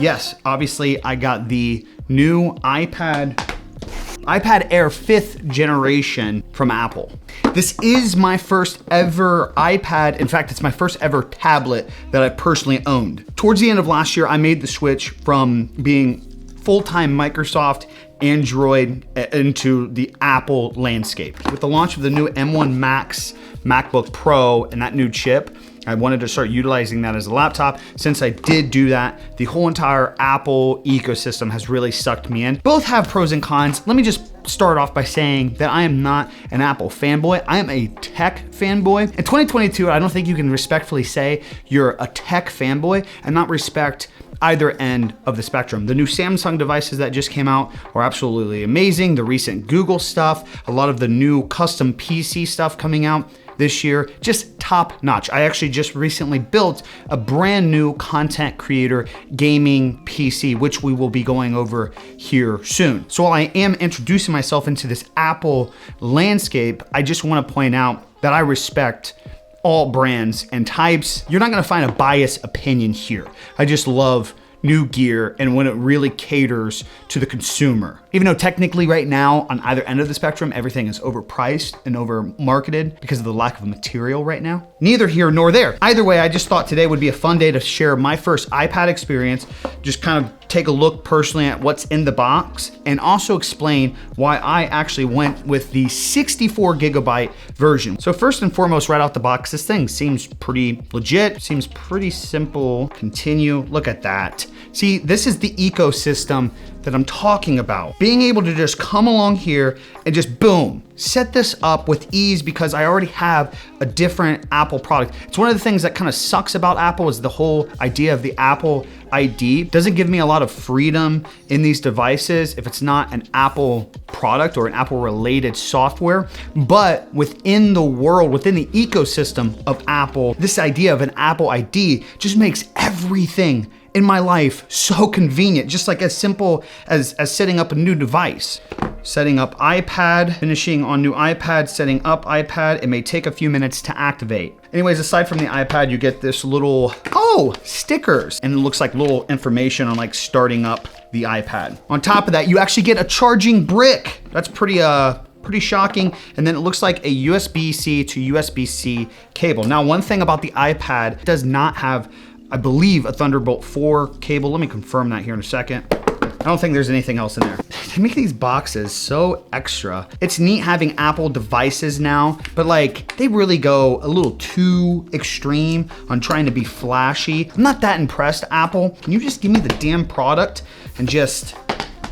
Yes, obviously I got the new iPad Air 5th generation from Apple. This is my first ever iPad. In fact, it's my first ever tablet that I personally owned. Towards the end of last year, I made the switch from being full-time Microsoft Android into the Apple landscape. With the launch of the new M1 Max MacBook Pro and that new chip, I wanted to start utilizing that as a laptop. Since I did do that, the whole entire Apple ecosystem has really sucked me in. Both have pros and cons. Let me just start off by saying that I am not an Apple fanboy. I am a tech fanboy. In 2022, I don't think you can respectfully say you're a tech fanboy and not respect either end of the spectrum. The new Samsung devices that just came out are absolutely amazing. The recent Google stuff, a lot of the new custom PC stuff coming out this year, just top notch. I actually just recently built a brand new content creator gaming PC, which we will be going over here soon. So while I am introducing myself into this Apple landscape, I just want to point out that I respect all brands and types. You're not gonna find a biased opinion here. I just love new gear and when it really caters to the consumer. Even though technically right now on either end of the spectrum, everything is overpriced and over marketed because of the lack of material right now. Neither here nor there. Either way, I just thought today would be a fun day to share my first iPad experience, just kind of take a look personally at what's in the box and also explain why I actually went with the 64 gigabyte version. So first and foremost, right out the box, this thing seems pretty legit, seems pretty simple. Continue, look at that. See, this is the ecosystem that I'm talking about. Being able to just come along here and just boom, set this up with ease because I already have a different Apple product. It's one of the things that kind of sucks about Apple is the whole idea of the Apple ID. Doesn't give me a lot of freedom in these devices if it's not an Apple product or an Apple related software. But within the world, within the ecosystem of Apple, this idea of an Apple ID just makes everything in my life so convenient, just like as simple as setting up a new device. Setting up iPad, finishing on new iPad, setting up iPad. It may take a few minutes to activate. Anyways, aside from the iPad, you get this little, stickers. And it looks like little information on like starting up the iPad. On top of that, you actually get a charging brick. That's pretty shocking. And then it looks like a USB-C to USB-C cable. Now, one thing about the iPad, it does not have, I believe, a Thunderbolt 4 cable. Let me confirm that here in a second. I don't think there's anything else in there. They make these boxes so extra. It's neat having Apple devices now, but like they really go a little too extreme on trying to be flashy. I'm not that impressed, Apple. Can you just give me the damn product and just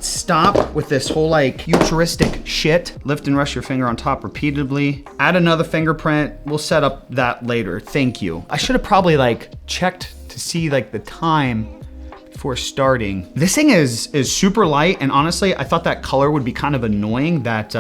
stop with this whole like futuristic shit? Lift and rest your finger on top repeatedly. Add another fingerprint. We'll set up that later. Thank you. I should have probably like checked to see like the time before starting. This thing is super light, and honestly, I thought that color would be kind of annoying. That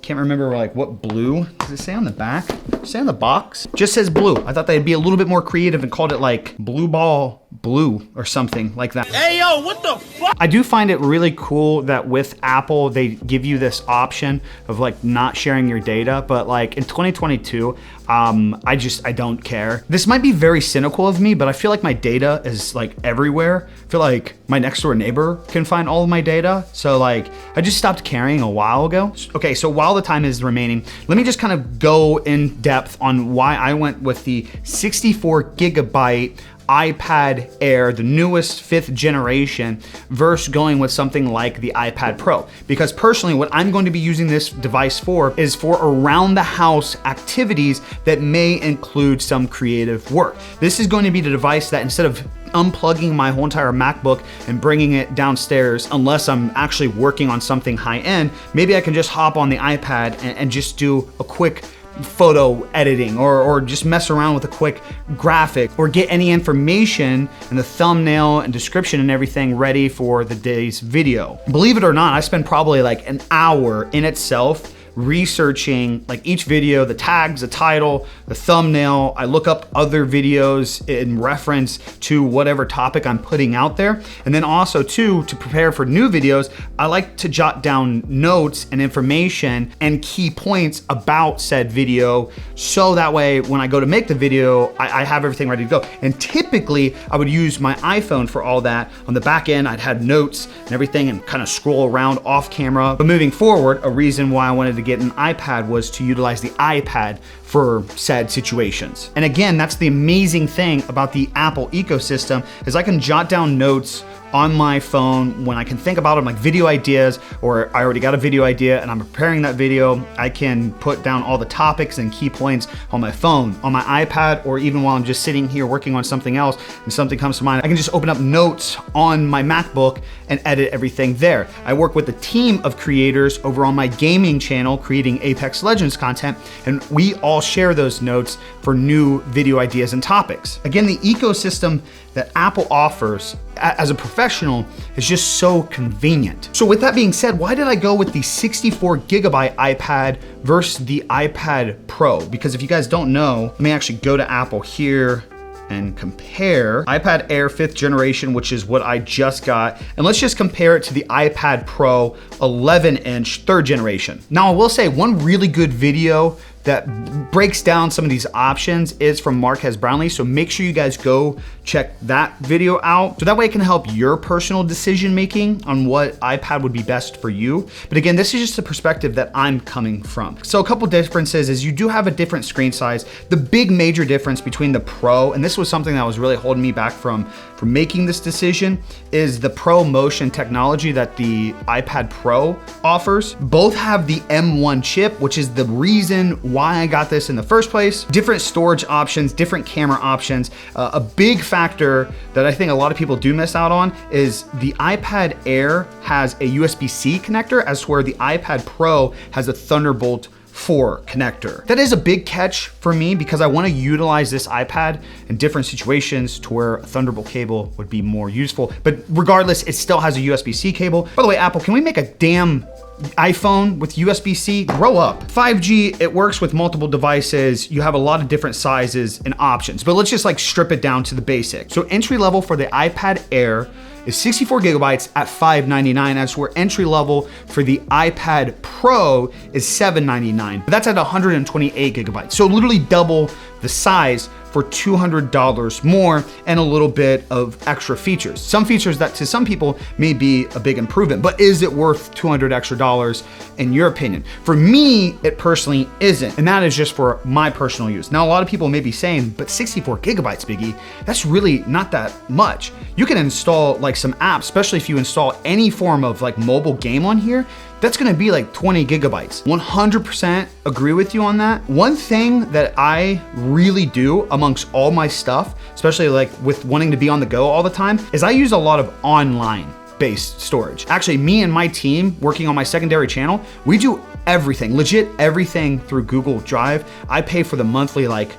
can't remember like what blue. Does it say on the back? Does it say on the box? Just says blue. I thought they'd be a little bit more creative and called it like Blue Ball Blue or something like that. Hey yo, what the fuck? I do find it really cool that with Apple, they give you this option of like not sharing your data, but like in 2022, I don't care. This might be very cynical of me, but I feel like my data is like everywhere. I feel like my next door neighbor can find all of my data. So like, I just stopped caring a while ago. Okay, so while the time is remaining, let me just kind of go in depth on why I went with the 64 gigabyte iPad Air, the newest 5th generation, versus going with something like the iPad Pro. Because personally, what I'm going to be using this device for is for around the house activities that may include some creative work. This is going to be the device that instead of unplugging my whole entire MacBook and bringing it downstairs, unless I'm actually working on something high end, maybe I can just hop on the iPad and just do a quick photo editing or just mess around with a quick graphic or get any information and the thumbnail and description and everything ready for the day's video. Believe it or not, I spend probably like an hour in itself researching like each video, the tags, the title, the thumbnail. I look up other videos in reference to whatever topic I'm putting out there. And then also too, to prepare for new videos, I like to jot down notes and information and key points about said video. So that way, when I go to make the video, I have everything ready to go. And typically I would use my iPhone for all that. On the back end, I'd have notes and everything and kind of scroll around off camera. But moving forward, a reason why I wanted to get an iPad was to utilize the iPad for said situations. And again, that's the amazing thing about the Apple ecosystem is I can jot down notes on my phone when I can think about them, like video ideas, or I already got a video idea and I'm preparing that video. I can put down all the topics and key points on my phone, on my iPad, or even while I'm just sitting here working on something else and something comes to mind, I can just open up notes on my MacBook and edit everything there. I work with a team of creators over on my gaming channel creating Apex Legends content, and we all share those notes for new video ideas and topics. Again, the ecosystem that Apple offers as a professional is just so convenient. So with that being said, why did I go with the 64 gigabyte iPad versus the iPad Pro? Because if you guys don't know, let me actually go to Apple here and compare iPad Air 5th generation, which is what I just got. And let's just compare it to the iPad Pro 11-inch 3rd generation. Now I will say one really good video that breaks down some of these options is from Marquez Brownlee. So make sure you guys go check that video out. So that way it can help your personal decision making on what iPad would be best for you. But again, this is just the perspective that I'm coming from. So a couple differences is you do have a different screen size. The big major difference between the Pro, and this was something that was really holding me back from making this decision, is the Pro Motion technology that the iPad Pro offers. Both have the M1 chip, which is the reason why I got this in the first place. Different storage options, different camera options. A big factor that I think a lot of people do miss out on is the iPad Air has a USB-C connector, as where the iPad Pro has a Thunderbolt 4 connector. That is a big catch for me because I want to utilize this iPad in different situations to where a Thunderbolt cable would be more useful. But regardless, it still has a USB-C cable. By the way, Apple, can we make a damn iPhone with USB-C? Grow up. 5G, it works with multiple devices. You have a lot of different sizes and options, but let's just like strip it down to the basic. So entry level for the iPad Air is 64 gigabytes at $599, as where entry level for the iPad Pro is $799. But that's at 128 gigabytes. So literally double the size for $200 more and a little bit of extra features. Some features that to some people may be a big improvement, but is it worth $200 extra in your opinion? For me, it personally isn't, and that is just for my personal use. Now, a lot of people may be saying, but 64 gigabytes, Biggie, that's really not that much. You can install like some apps, especially if you install any form of like mobile game on here, that's gonna be like 20 gigabytes. 100% agree with you on that. One thing that I really do amongst all my stuff, especially like with wanting to be on the go all the time, is I use a lot of online based storage. Actually, me and my team working on my secondary channel, we do everything, legit everything through Google Drive. I pay for the monthly like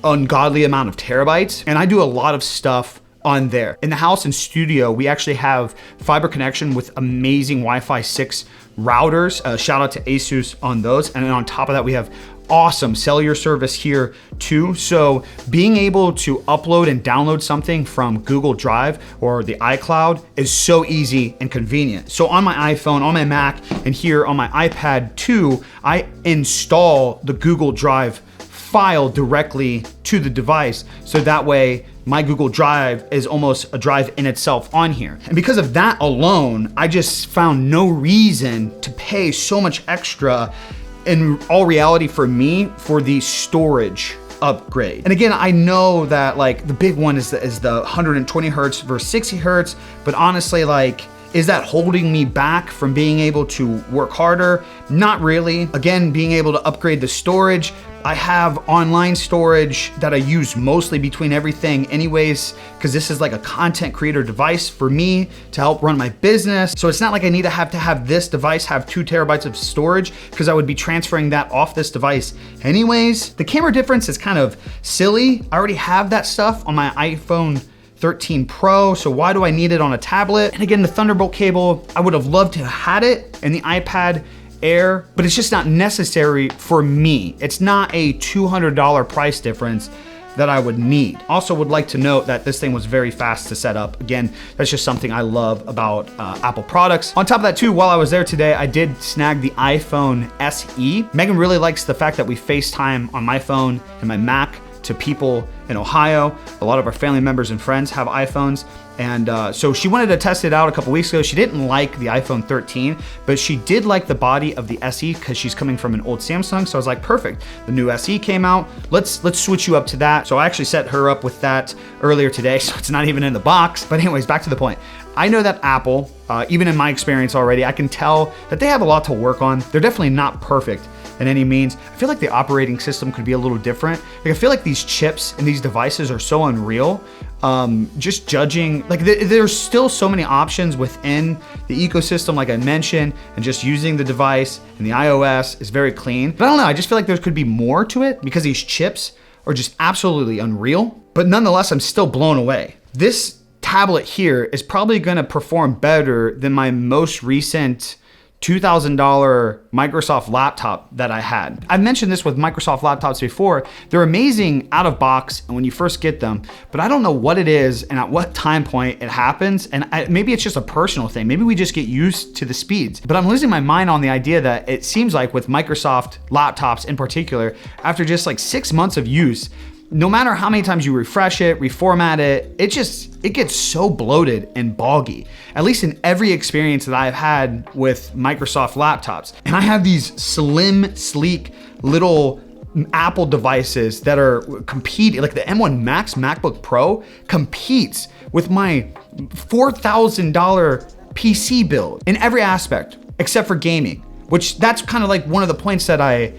ungodly amount of terabytes, and I do a lot of stuff on there. In the house and studio, we actually have fiber connection with amazing Wi-Fi 6 routers. Shout out to Asus on those. And then on top of that, we have awesome cellular service here too. So being able to upload and download something from Google Drive or the iCloud is so easy and convenient. So on my iPhone, on my Mac, and here on my iPad too, I install the Google Drive file directly to the device. So that way my Google Drive is almost a drive in itself on here. And because of that alone, I just found no reason to pay so much extra in all reality for me for the storage upgrade. And again, I know that like the big one is the 120 hertz versus 60 hertz, but honestly, like, is that holding me back from being able to work harder? Not really. Again, being able to upgrade the storage. I have online storage that I use mostly between everything anyways, because this is like a content creator device for me to help run my business. So it's not like I need to have this device have 2 terabytes of storage, because I would be transferring that off this device anyways. The camera difference is kind of silly. I already have that stuff on my iPhone 13 Pro, so why do I need it on a tablet? And again, the Thunderbolt cable, I would have loved to have had it in the iPad Air, but it's just not necessary for me. It's not a $200 price difference that I would need. Also would like to note that this thing was very fast to set up. Again, that's just something I love about Apple products. On top of that too, while I was there today, I did snag the iPhone SE. Megan really likes the fact that we FaceTime on my phone and my Mac to people in Ohio. A lot of our family members and friends have iPhones. And so she wanted to test it out a couple weeks ago. She didn't like the iPhone 13, but she did like the body of the SE because she's coming from an old Samsung. So I was like, perfect. The new SE came out. Let's switch you up to that. So I actually set her up with that earlier today. So it's not even in the box. But anyways, back to the point. I know that Apple, even in my experience already, I can tell that they have a lot to work on. They're definitely not perfect in any means. I feel like the operating system could be a little different. Like I feel like these chips and these devices are so unreal. Just judging, like there's still so many options within the ecosystem, like I mentioned, and just using the device and the iOS is very clean. But I don't know, I just feel like there could be more to it because these chips are just absolutely unreal. But nonetheless, I'm still blown away. This tablet here is probably gonna perform better than my most recent $2,000 Microsoft laptop that I had. I've mentioned this with Microsoft laptops before. They're amazing out of box and when you first get them, but I don't know what it is and at what time point it happens. And maybe it's just a personal thing. Maybe we just get used to the speeds. But I'm losing my mind on the idea that it seems like with Microsoft laptops in particular, after just like 6 months of use, no matter how many times you refresh it, reformat it, it gets so bloated and boggy, at least in every experience that I've had with Microsoft laptops. And I have these slim, sleek little Apple devices that are competing, like the M1 Max MacBook Pro competes with my $4,000 PC build in every aspect, except for gaming, which that's kind of like one of the points that I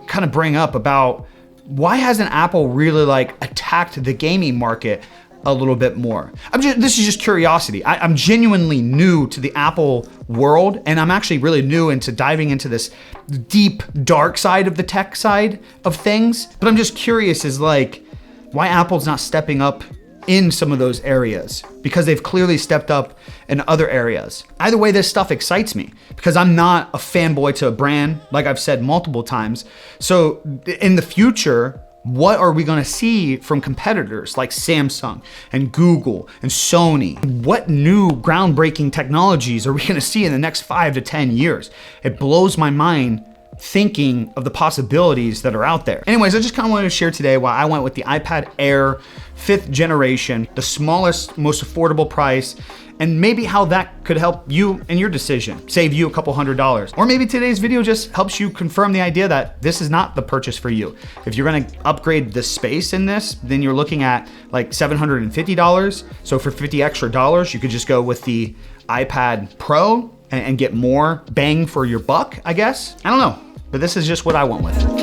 kind of bring up about why hasn't Apple really like attacked the gaming market a little bit more? This is just curiosity. I'm genuinely new to the Apple world, and I'm actually really new into diving into this deep, dark side of the tech side of things. But I'm just curious is like, why Apple's not stepping up in some of those areas, because they've clearly stepped up in other areas. Either way, this stuff excites me because I'm not a fanboy to a brand, like I've said multiple times. So in the future, what are we gonna see from competitors like Samsung and Google and Sony? What new groundbreaking technologies are we gonna see in the next 5 to 10 years? It blows my mind thinking of the possibilities that are out there. Anyways, I just kind of wanted to share today why I went with the iPad Air 5th generation, the smallest, most affordable price, and maybe how that could help you in your decision, save you a couple $100. Or maybe today's video just helps you confirm the idea that this is not the purchase for you. If you're gonna upgrade the space in this, then you're looking at like $750. So for $50 extra, you could just go with the iPad Pro and get more bang for your buck, I guess. I don't know, but this is just what I went with.